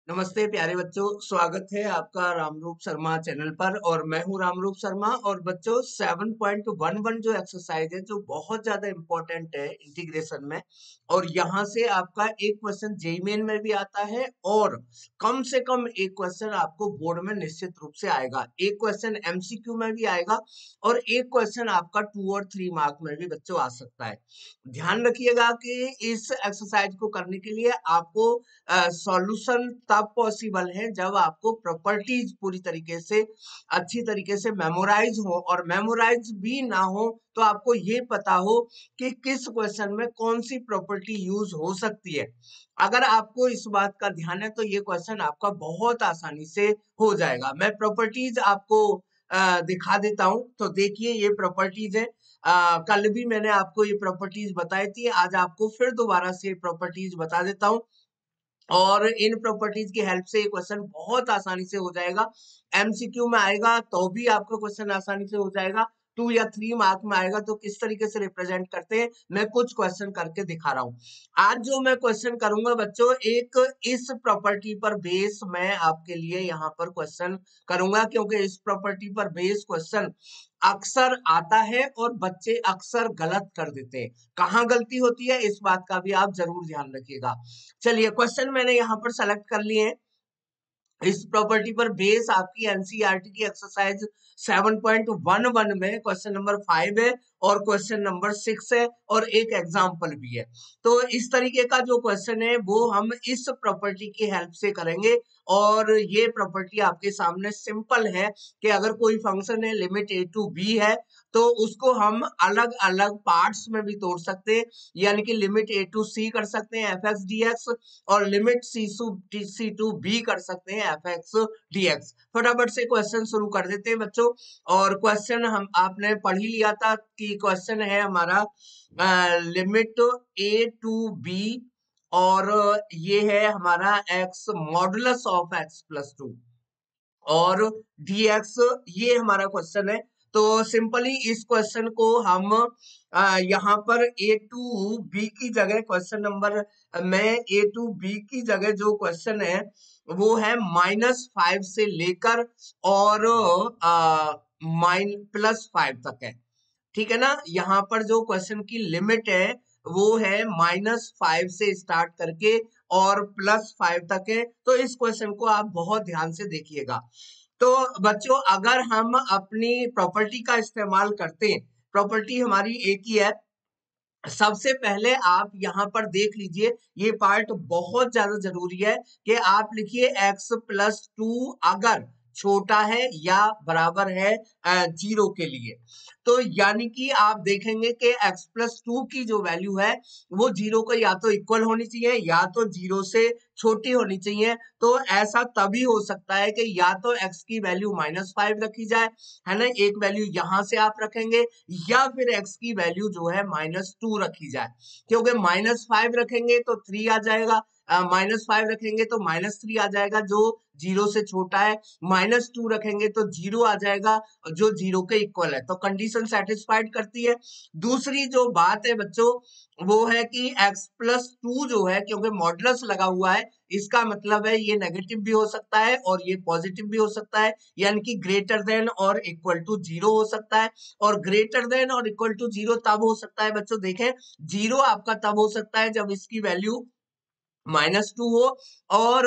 नमस्ते प्यारे बच्चों, स्वागत है आपका रामरूप शर्मा चैनल पर। और मैं हूं रामरूप शर्मा। और बच्चों 7.11 जो एक्सरसाइज है जो बहुत ज्यादा इम्पोर्टेंट है इंटीग्रेशन में, और यहाँ से आपका एक क्वेश्चन जेईई मेन में भी आता है और कम से कम एक क्वेश्चन आपको बोर्ड में निश्चित रूप से आएगा। एक क्वेश्चन एमसीक्यू में भी आएगा और एक क्वेश्चन आपका 2 और 3 मार्क में भी बच्चों आ सकता है। ध्यान रखिएगा कि इस एक्सरसाइज को करने के लिए आपको सॉल्यूशन तब पॉसिबल है जब आपको प्रॉपर्टीज पूरी तरीके से अच्छी तरीके से मेमोराइज हो, और मेमोराइज भी ना हो तो आपको ये पता हो कि किस क्वेश्चन में कौन सी प्रॉपर्टी यूज हो सकती है। अगर आपको इस बात का ध्यान है तो ये क्वेश्चन आपका बहुत आसानी से हो जाएगा। मैं प्रॉपर्टीज आपको दिखा देता हूं। तो देखिए ये प्रॉपर्टीज है। कल भी मैंने आपको ये प्रॉपर्टीज बताई थी, आज आपको फिर दोबारा से प्रॉपर्टीज बता देता हूं। और इन प्रॉपर्टीज की हेल्प से ये क्वेश्चन बहुत आसानी से हो जाएगा। एमसीक्यू में आएगा तो भी आपका क्वेश्चन आसानी से हो जाएगा। 2 या 3 मार्क में आएगा तो किस तरीके से रिप्रेजेंट करते हैं मैं कुछ क्वेश्चन करके दिखा रहा हूं। आज जो मैं क्वेश्चन करूंगा बच्चों, एक इस प्रॉपर्टी पर बेस मैं आपके लिए यहाँ पर क्वेश्चन करूंगा, क्योंकि इस प्रॉपर्टी पर बेस क्वेश्चन अक्सर आता है और बच्चे अक्सर गलत कर देते हैं। कहाँ गलती होती है इस बात का भी आप जरूर ध्यान रखिएगा। चलिए क्वेश्चन मैंने यहाँ पर सेलेक्ट कर लिए हैं। इस प्रॉपर्टी पर बेस आपकी एनसीईआरटी की एक्सरसाइज 7.11 में क्वेश्चन नंबर 5 है और क्वेश्चन नंबर 6 है और एक एग्जाम्पल भी है। तो इस तरीके का जो क्वेश्चन है वो हम इस प्रॉपर्टी की हेल्प से करेंगे। और ये प्रॉपर्टी आपके सामने सिंपल है कि अगर कोई फंक्शन है लिमिट ए टू बी है तो उसको हम अलग अलग पार्ट्स में भी तोड़ सकते हैं, यानी कि लिमिट ए टू सी कर सकते हैं एफ एक्स डी एक्स, और लिमिट सी टू बी कर सकते हैं एफ एक्स डी एक्स। फटाफट से क्वेश्चन शुरू कर देते हैं बच्चों। और क्वेश्चन हम आपने पढ़ ही लिया था कि क्वेश्चन है हमारा लिमिट ए टू बी, और ये है हमारा x modulus of x plus 2 और dx, ये हमारा क्वेश्चन है। तो सिंपली इस क्वेश्चन को हम यहाँ पर ए टू बी की जगह क्वेश्चन नंबर में ए टू बी की जगह जो क्वेश्चन है वो है -5 से लेकर और +5 तक है। ठीक है ना। यहाँ पर जो क्वेश्चन की लिमिट है वो है -5 से स्टार्ट करके और +5 तक है। तो इस क्वेश्चन को आप बहुत ध्यान से देखिएगा। तो बच्चों अगर हम अपनी प्रॉपर्टी का इस्तेमाल करते हैं, प्रॉपर्टी हमारी एक ही है। सबसे पहले आप यहाँ पर देख लीजिए, ये पार्ट बहुत ज्यादा जरूरी है कि आप लिखिए x+2 अगर छोटा है या बराबर है 0 के लिए। तो यानी कि आप देखेंगे कि x+2 की जो वैल्यू है वो 0 को या तो इक्वल होनी चाहिए या तो 0 से छोटी होनी चाहिए। तो ऐसा तभी हो सकता है कि या तो x की वैल्यू -5 रखी जाए, है ना, एक वैल्यू यहां से आप रखेंगे, या फिर x की वैल्यू जो है -2 रखी जाए। क्योंकि -5 रखेंगे तो 3 आ जाएगा, -5 रखेंगे तो -3 आ जाएगा जो 0 से छोटा है, -2 रखेंगे तो 0 आ जाएगा जो 0 के इक्वल है। तो कंडीशन सेटिस्फाइड करती है। दूसरी जो बात है बच्चों वो है कि x+2 जो है, क्योंकि मॉडुलस लगा हुआ है, इसका मतलब है ये नेगेटिव भी हो सकता है और ये पॉजिटिव भी हो सकता है, यानी कि ग्रेटर देन और इक्वल टू 0 हो सकता है। और ग्रेटर देन और इक्वल टू 0 तब हो सकता है बच्चों, देखें 0 आपका तब हो सकता है जब इसकी वैल्यू -2 हो, और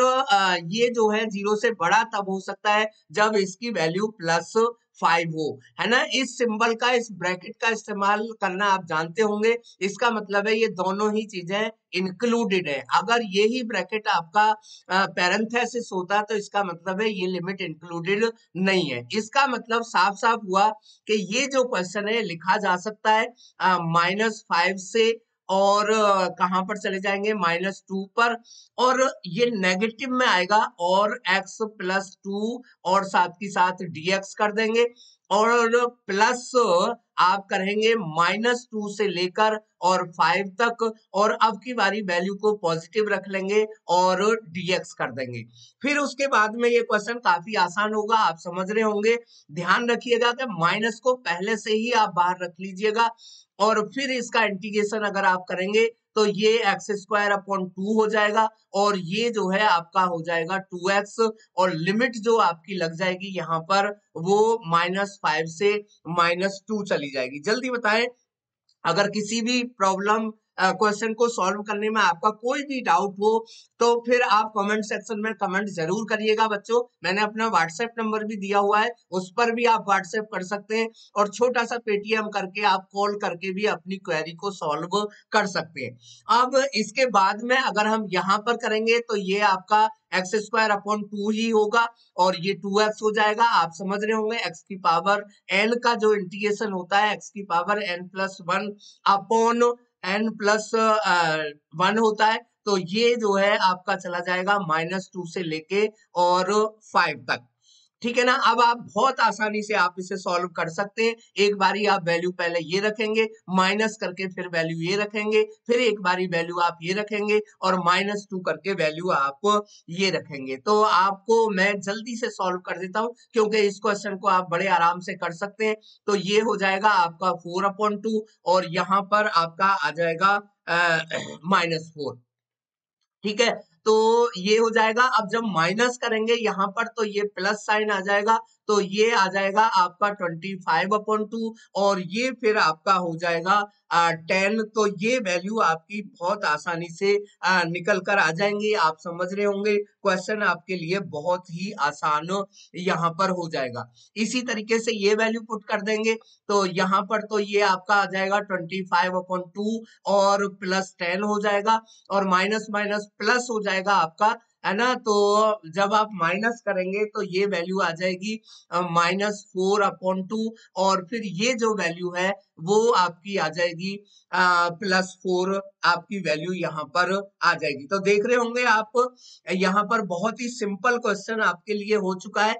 ये जो है 0 से बड़ा तब हो सकता है जब इसकी वैल्यू +5 हो, है ना। इस सिंबल का, इस ब्रैकेट का इस्तेमाल करना आप जानते होंगे। इसका मतलब है ये दोनों ही चीजें इंक्लूडेड है। अगर यही ब्रैकेट आपका पैरेंथेसिस होता तो इसका मतलब है ये लिमिट इंक्लूडेड नहीं है। इसका मतलब साफ साफ हुआ कि ये जो क्वेश्चन है लिखा जा सकता है -5 से, और कहां पर चले जाएंगे -2 पर, और ये नेगेटिव में आएगा और x+2 और साथ ही साथ dx कर देंगे, और प्लस आप करेंगे -2 से लेकर और 5 तक, और अब की बारी वैल्यू को पॉजिटिव रख लेंगे और dx कर देंगे। फिर उसके बाद में ये क्वेश्चन काफी आसान होगा, आप समझ रहे होंगे। ध्यान रखिएगा कि माइनस को पहले से ही आप बाहर रख लीजिएगा, और फिर इसका इंटीग्रेशन अगर आप करेंगे तो ये x² अपॉन 2 हो जाएगा, और ये जो है आपका हो जाएगा 2x, और लिमिट जो आपकी लग जाएगी यहाँ पर वो -5 से -2 चली जाएगी। जल्दी बताएं, अगर किसी भी प्रॉब्लम क्वेश्चन को सॉल्व करने में आपका कोई भी डाउट हो तो फिर आप कमेंट सेक्शन में कमेंट जरूर करिएगा बच्चों। मैंने अपना व्हाट्सएप नंबर भी दिया हुआ है, उस पर भी आप व्हाट्सएप कर सकते हैं, और छोटा सा पेटीएम करके आप कॉल करके भी अपनी क्वेरी को सॉल्व कर सकते हैं। अब इसके बाद में अगर हम यहाँ पर करेंगे तो ये आपका x² अपॉन 2 ही होगा, और ये 2x हो जाएगा। आप समझ रहे होंगे x की पावर n का जो इंटीग्रेशन होता है x की पावर n+1 अपॉन n+1 होता है, तो ये जो है आपका चला जाएगा -2 से लेके और 5 तक। ठीक है ना। अब आप बहुत आसानी से आप इसे सॉल्व कर सकते हैं। एक बारी आप वैल्यू पहले ये रखेंगे, माइनस करके फिर वैल्यू ये रखेंगे, फिर एक बारी वैल्यू आप ये रखेंगे, और -2 करके वैल्यू आप ये रखेंगे। तो आपको मैं जल्दी से सॉल्व कर देता हूं, क्योंकि इस क्वेश्चन को आप बड़े आराम से कर सकते हैं। तो ये हो जाएगा आपका 4/2, और यहाँ पर आपका आ जाएगा -4। ठीक है, तो ये हो जाएगा। अब जब माइनस करेंगे यहाँ पर तो ये प्लस साइन आ जाएगा, तो ये आ जाएगा आपका 25/2, और ये फिर आपका हो जाएगा 10। तो ये वैल्यू आपकी बहुत आसानी से निकल कर आ जाएंगी। आप समझ रहे होंगे, क्वेश्चन आपके लिए बहुत ही आसान यहाँ पर हो जाएगा। इसी तरीके से ये वैल्यू पुट कर देंगे, तो यहाँ पर तो ये आपका आ जाएगा 25/2 और +10 हो जाएगा, और माइनस माइनस प्लस हो जाएगा आपका, है ना। तो जब आप माइनस करेंगे तो ये वैल्यू आ जाएगी -4/2, और फिर ये जो वैल्यू है वो आपकी आ जाएगी +4, आपकी वैल्यू यहाँ पर आ जाएगी। तो देख रहे होंगे आप, यहाँ पर बहुत ही सिंपल क्वेश्चन आपके लिए हो चुका है,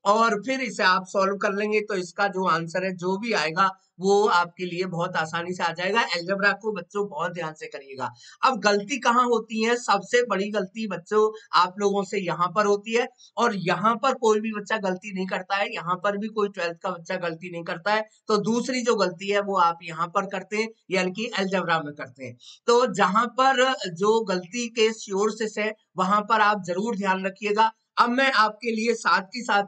और फिर इसे आप सॉल्व कर लेंगे तो इसका जो आंसर है जो भी आएगा वो आपके लिए बहुत आसानी से आ जाएगा। अलजेब्रा को बच्चों बहुत ध्यान से करिएगा। अब गलती कहाँ होती है, सबसे बड़ी गलती बच्चों आप लोगों से यहाँ पर होती है, और यहाँ पर कोई भी बच्चा गलती नहीं करता है, यहाँ पर भी कोई 12th का बच्चा गलती नहीं करता है। तो दूसरी जो गलती है वो आप यहाँ पर करते हैं, यानी कि अलजेब्रा में करते हैं। तो जहां पर जो गलती के सोर्सेस है वहां पर आप जरूर ध्यान रखिएगा। अब मैं आपके लिए साथ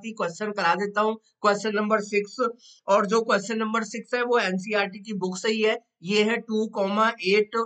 ही क्वेश्चन करा देता हूँ, क्वेश्चन नंबर 6। और जो क्वेश्चन नंबर 6 है वो एनसीईआरटी की बुक से ही है। ये है 2,8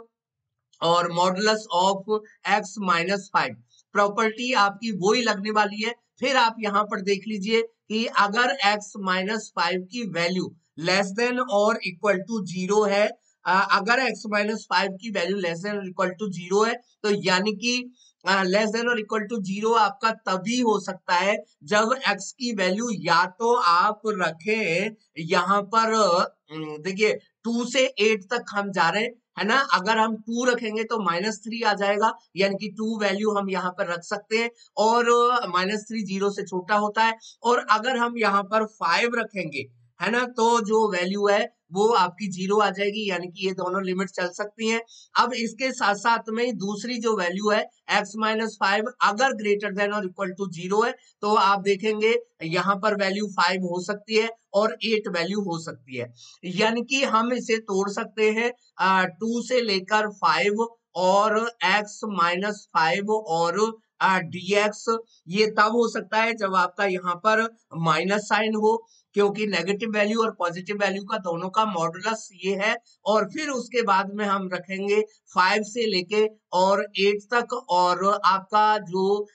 और मॉडुलस ऑफ x-5। प्रॉपर्टी आपकी वही लगने वाली है। फिर आप यहाँ पर देख लीजिए कि अगर x-5 की वैल्यू लेस देन और इक्वल टू 0 है, अगर x-5 की वैल्यू लेस देन और इक्वल टू 0 है, तो यानी कि लेस देन और इक्वल टू 0 आपका तभी हो सकता है जब x की वैल्यू या तो आप रखें यहाँ पर, देखिए 2 से 8 तक हम जा रहे हैं, है ना। अगर हम 2 रखेंगे तो -3 आ जाएगा, यानी कि 2 वैल्यू हम यहाँ पर रख सकते हैं, और -3 0 से छोटा होता है। और अगर हम यहाँ पर 5 रखेंगे, है ना, तो जो वैल्यू है वो आपकी 0 आ जाएगी, यानी कि ये दोनों लिमिट चल सकती हैं। अब इसके साथ साथ में दूसरी जो वैल्यू है x-5 अगर ग्रेटर देन और इक्वल टू 0 है, तो आप देखेंगे यहाँ पर वैल्यू 5 हो सकती है और 8 वैल्यू हो सकती है। यानी कि हम इसे तोड़ सकते हैं 2 से लेकर 5, और x-5 और dx। ये तब हो सकता है जब आपका यहाँ पर माइनस साइन हो, क्योंकि नेगेटिव वैल्यू और पॉजिटिव वैल्यू का दोनों का मॉडुलस ये है। और फिर उसके बाद में हम रखेंगे 5 से लेके और 8 तक, और आपका जो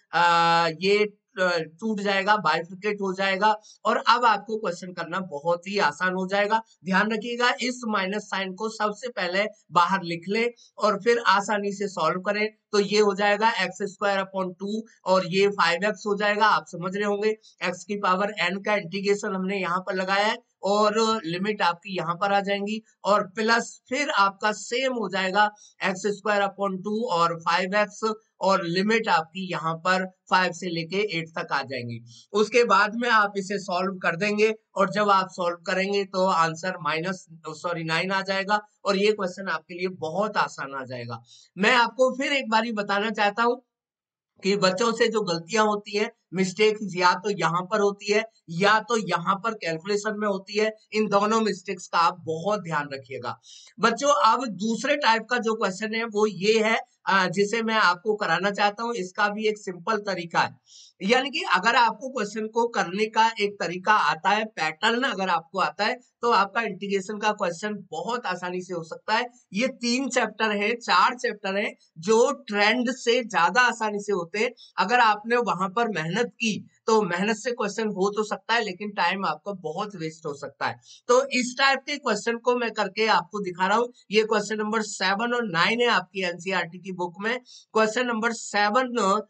ये टूट जाएगा, बाइफरकेट हो जाएगा, और अब आपको क्वेश्चन करना बहुत ही आसान हो जाएगा। ध्यान रखिएगा, इस माइनस साइन को सबसे पहले बाहर लिख लें और फिर आसानी से सॉल्व करें। तो ये हो जाएगा x²/2, और ये 5x हो जाएगा। आप समझ रहे होंगे x की पावर n का इंटीग्रेशन हमने यहाँ पर लगाया है, और लिमिट आपकी यहाँ पर आ जाएंगी और प्लस फिर आपका सेम हो जाएगा एक्स स्क्वायर अपॉन 2 और 5x और लिमिट आपकी यहाँ पर 5 से लेके 8 तक आ जाएंगी। उसके बाद में आप इसे सॉल्व कर देंगे और जब आप सॉल्व करेंगे तो आंसर -9 आ जाएगा और ये क्वेश्चन आपके लिए बहुत आसान आ जाएगा। मैं आपको फिर एक बारी बताना चाहता हूँ कि बच्चों से जो गलतियां होती है, मिस्टेक या तो यहाँ पर होती है या तो यहाँ पर कैलकुलेशन में होती है। इन दोनों मिस्टेक्स का आप बहुत ध्यान रखिएगा। बच्चों अब दूसरे टाइप का जो क्वेश्चन है वो ये है जिसे मैं आपको कराना चाहता हूँ। इसका भी एक सिंपल तरीका है, यानी कि अगर आपको क्वेश्चन को करने का एक तरीका आता है, पैटर्न अगर आपको आता है, तो आपका इंटीग्रेशन का क्वेश्चन बहुत आसानी से हो सकता है। ये 3 चैप्टर है, 4 चैप्टर है जो ट्रेंड से ज्यादा आसानी से होते हैं। अगर आपने वहां पर मेहनत की तो मेहनत से क्वेश्चन हो तो सकता है, लेकिन टाइम आपका बहुत वेस्ट हो सकता है। तो इस टाइप के क्वेश्चन को मैं करके आपको दिखा रहा हूँ। ये क्वेश्चन नंबर 7 और 9 है आपकी एनसीईआरटी की बुक में। क्वेश्चन नंबर 7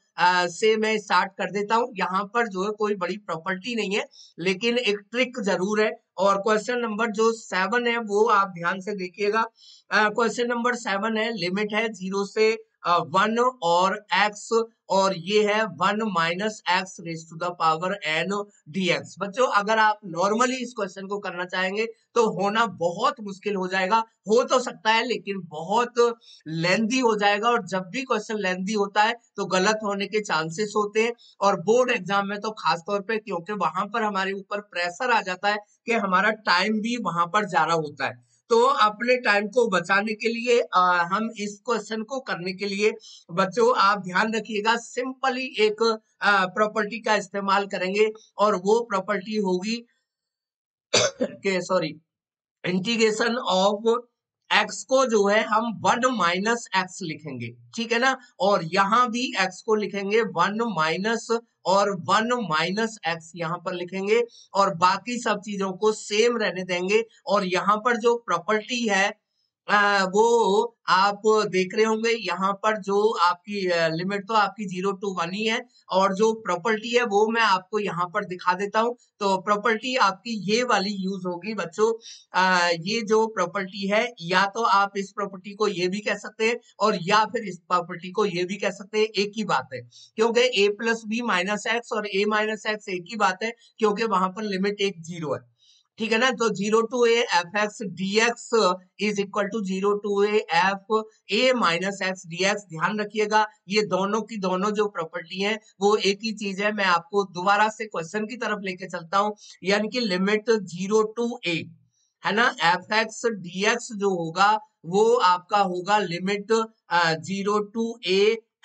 से मैं स्टार्ट कर देता हूँ। यहाँ पर जो है कोई बड़ी प्रॉपर्टी नहीं है, लेकिन एक ट्रिक जरूर है। और क्वेश्चन नंबर जो 7 है वो आप ध्यान से देखिएगा। क्वेश्चन नंबर 7 है, लिमिट है 0 से 1 और x और ये है 1 minus x raise to the power n dx। बच्चों अगर आप नॉर्मली इस क्वेश्चन को करना चाहेंगे तो होना बहुत मुश्किल हो जाएगा। हो तो सकता है लेकिन बहुत लेंदी हो जाएगा, और जब भी क्वेश्चन लेंदी होता है तो गलत होने के चांसेस होते हैं। और बोर्ड एग्जाम में तो खास तौर पे, क्योंकि वहां पर हमारे ऊपर प्रेशर आ जाता है कि हमारा टाइम भी वहां पर जा रहा होता है। तो अपने टाइम को बचाने के लिए हम इस क्वेश्चन को करने के लिए बच्चों आप ध्यान रखिएगा, सिंपली एक प्रॉपर्टी का इस्तेमाल करेंगे और वो प्रॉपर्टी होगी कि सॉरी, इंटीग्रेशन ऑफ एक्स को जो है हम 1 माइनस एक्स लिखेंगे, ठीक है ना। और यहाँ भी एक्स को लिखेंगे 1 माइनस और 1 माइनस एक्स यहाँ पर लिखेंगे और बाकी सब चीजों को सेम रहने देंगे। और यहाँ पर जो प्रॉपर्टी है वो आप देख रहे होंगे, यहाँ पर जो आपकी लिमिट तो आपकी 0 to 1 ही है, और जो प्रॉपर्टी है वो मैं आपको यहाँ पर दिखा देता हूँ। तो प्रॉपर्टी आपकी ये वाली यूज होगी बच्चों। ये जो प्रॉपर्टी है, या तो आप इस प्रॉपर्टी को ये भी कह सकते हैं और या फिर इस प्रॉपर्टी को ये भी कह सकते हैं, एक ही बात है, क्योंकि a plus b minus x और a माइनस एक्स एक ही बात है, क्योंकि वहां पर लिमिट एक 0 है, ठीक है ना। तो 0 to a f x d x is equal to 0 to a f a minus x d x. ध्यान रखिएगा ये दोनों की दोनों जो प्रॉपर्टी है वो एक ही चीज है। मैं आपको दोबारा से क्वेश्चन की तरफ लेके चलता हूँ, यानी कि लिमिट 0 to a है ना, एफ एक्स डी एक्स जो होगा वो आपका होगा limit 0 to a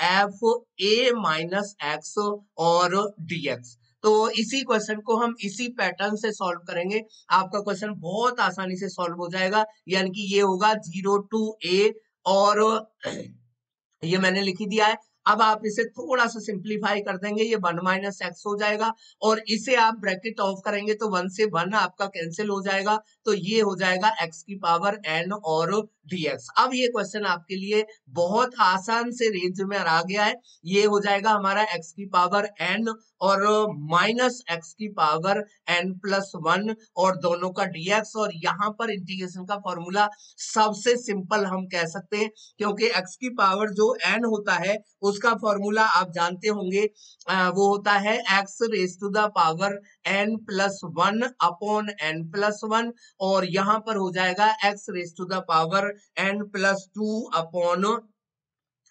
f a minus x और dx। तो इसी क्वेश्चन को हम इसी पैटर्न से सॉल्व करेंगे, आपका क्वेश्चन बहुत आसानी से सॉल्व हो जाएगा। यानी कि ये होगा 0 to a और ये मैंने लिख ही दिया है। अब आप इसे थोड़ा सा सिंप्लीफाई कर देंगे, ये 1 माइनस एक्स हो जाएगा और इसे आप ब्रैकेट ऑफ करेंगे तो 1 से 1 आपका कैंसिल हो जाएगा, तो ये हो जाएगा x की पावर n और dx। अब ये क्वेश्चन आपके लिए बहुत आसान से रेंज में आ गया है। ये हो जाएगा हमारा x की पावर n और माइनस x की पावर n प्लस 1 और दोनों का dx। और यहाँ पर इंटीग्रेशन का फॉर्मूला सबसे सिंपल हम कह सकते हैं, क्योंकि x की पावर जो n होता है उसका फॉर्मूला आप जानते होंगे, वो होता है x raise to the power n plus 1 upon n plus 1 और यहाँ पर हो जाएगा x raise to the power n plus 2 upon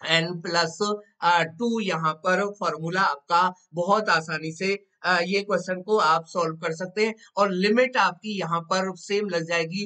n plus 2। यहाँ पर फॉर्मूला आपका बहुत आसानी से ये क्वेश्चन को आप सॉल्व कर सकते हैं और लिमिट आपकी यहाँ पर सेम लग जाएगी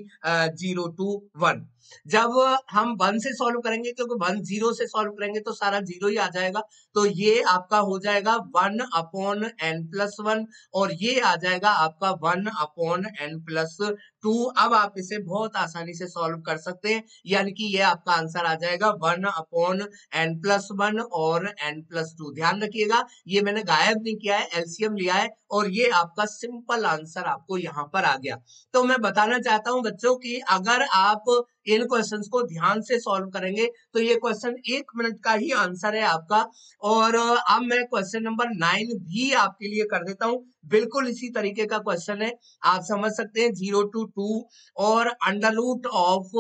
0 to 1। जब हम 1 से सॉल्व करेंगे, क्योंकि 1 0 से सॉल्व करेंगे तो सारा 0 ही आ जाएगा, तो ये आपका हो जाएगा 1 अपॉन n प्लस 1 और ये आ जाएगा आपका 1 अपॉन n प्लस 2। अब आप इसे बहुत आसानी से सॉल्व कर सकते हैं, यानी कि ये आपका आंसर आ जाएगा 1 अपॉन n प्लस 1 और n प्लस 2। ध्यान रखिएगा ये मैंने गायब नहीं किया है, एलसीएम लिया है और ये आपका सिंपल आंसर आपको यहाँ पर आ गया। तो मैं बताना चाहता हूं बच्चों कि अगर आप इन क्वेश्चंस को ध्यान से सॉल्व करेंगे तो ये क्वेश्चन 1 मिनट का ही आंसर है आपका। और अब मैं क्वेश्चन नंबर 9 भी आपके लिए कर देता हूं। बिल्कुल इसी तरीके का क्वेश्चन है, आप समझ सकते हैं। 0 to 2 और under root of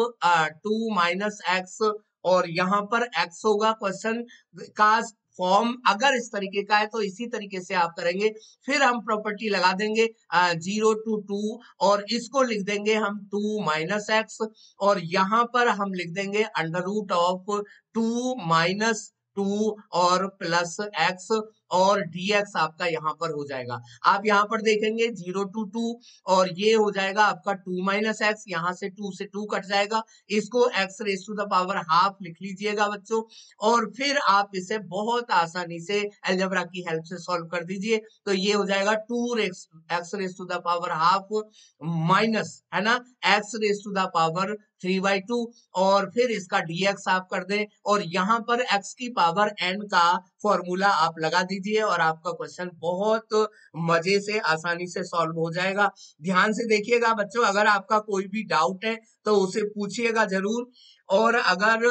2 minus x, और यहाँ पर x होगा। क्वेश्चन का फॉर्म अगर इस तरीके का है तो इसी तरीके से आप करेंगे। फिर हम प्रॉपर्टी लगा देंगे 0 to 2 और इसको लिख देंगे हम 2 माइनस एक्स, और यहाँ पर हम लिख देंगे अंडर रूट ऑफ 2 माइनस 2 और प्लस एक्स, और dx आपका यहाँ पर हो जाएगा। आप यहाँ पर देखेंगे 0 to 2 और ये हो जाएगा आपका 2 माइनस एक्स, यहाँ से 2 से 2 कट जाएगा। इसको x raise to the power half लिख लीजिएगा बच्चों, और फिर आप इसे बहुत आसानी से अलजेब्रा की हेल्प से सॉल्व कर दीजिए। तो ये हो जाएगा 2 x raise to the power half minus, है ना, x raise to the power 3/2, और फिर इसका dx आप कर दें, और यहाँ पर x की पावर n का फॉर्मूला आप लगा दीजिए और आपका क्वेश्चन बहुत मजे से आसानी से सॉल्व हो जाएगा। ध्यान से देखिएगा बच्चों, अगर आपका कोई भी डाउट है तो उसे पूछिएगा जरूर, और अगर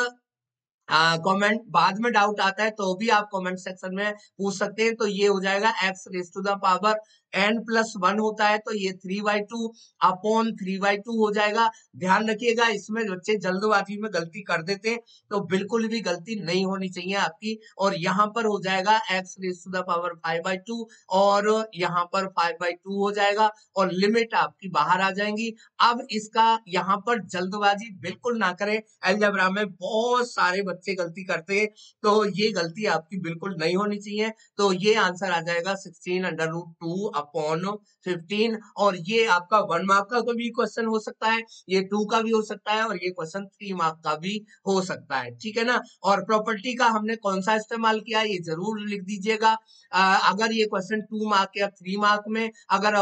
कमेंट बाद में डाउट आता है तो भी आप कमेंट सेक्शन में पूछ सकते हैं। तो ये हो जाएगा x raise to the power n+1 होता है तो ये 3/2 अपॉन 3/2 हो जाएगा। ध्यान रखिएगा, इसमें बच्चे जल्दबाजी में गलती कर देते हैं, तो बिल्कुल भी गलती नहीं होनी चाहिए आपकी। और यहाँ पर हो जाएगा x raise to the power 5/2 और यहाँ पर 5/2 हो जाएगा, और लिमिट आपकी बाहर आ जाएंगी। अब इसका यहाँ पर जल्दबाजी बिल्कुल ना करें, अलजेब्रा में बहुत सारे बच्चे गलती करते हैं, तो ये गलती आपकी बिल्कुल नहीं होनी चाहिए। तो ये आंसर आ जाएगा 16 अंडर रूट 2 अपॉन 15, और ये आपका 1 मार्क का कोई भी क्वेश्चन हो सकता है, ये 2 का भी हो सकता है, और ये क्वेश्चन 3 मार्क का भी हो सकता है, ठीक है ना। और प्रॉपर्टी का हमने कौन सा इस्तेमाल किया ये जरूर लिख दीजिएगा। अगर ये क्वेश्चन 2 मार्क या 3 मार्क में, अगर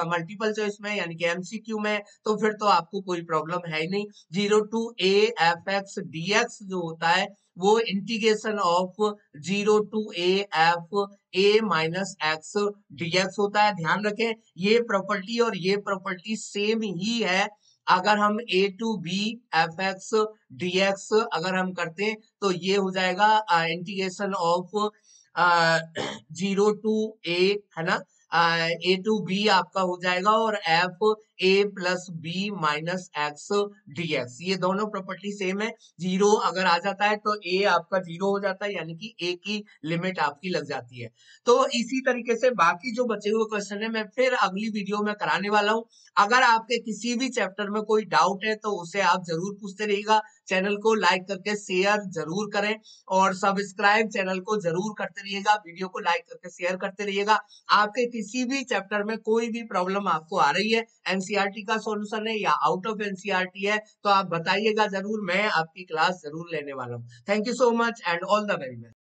मल्टीपल चॉइस में यानी कि एमसीक्यू में, तो फिर तो आपको कोई प्रॉब्लम है ही नहीं। 0 to a fx dx जो होता है वो integration of 0 to a f a minus x dx होता है। ध्यान रखें, ये प्रॉपर्टी और ये प्रॉपर्टी सेम ही है। अगर हम a to b fx dx अगर हम करते हैं तो ये हो जाएगा इंटीग्रेशन ऑफ 0 to a, है ना, a to b आपका हो जाएगा, और f a plus b minus x dx, ये दोनों प्रॉपर्टी सेम है। 0 अगर आ जाता है तो a आपका 0 हो जाता है, यानी कि a की लिमिट आपकी लग जाती है। तो इसी तरीके से बाकी जो बचे हुए क्वेश्चन है मैं फिर अगली वीडियो में कराने वाला हूं। अगर आपके किसी भी चैप्टर में कोई डाउट है तो उसे आप जरूर पूछते रहिएगा। चैनल को लाइक करके शेयर जरूर करें, और सब्सक्राइब चैनल को जरूर करते रहिएगा, वीडियो को लाइक करके शेयर करते रहिएगा। आपके किसी भी चैप्टर में कोई भी प्रॉब्लम आपको आ रही है, एनसीईआरटी का सॉल्यूशन है या आउट ऑफ एनसीईआरटी है, तो आप बताइएगा जरूर, मैं आपकी क्लास जरूर लेने वाला हूँ। Thank you so much and all the very best.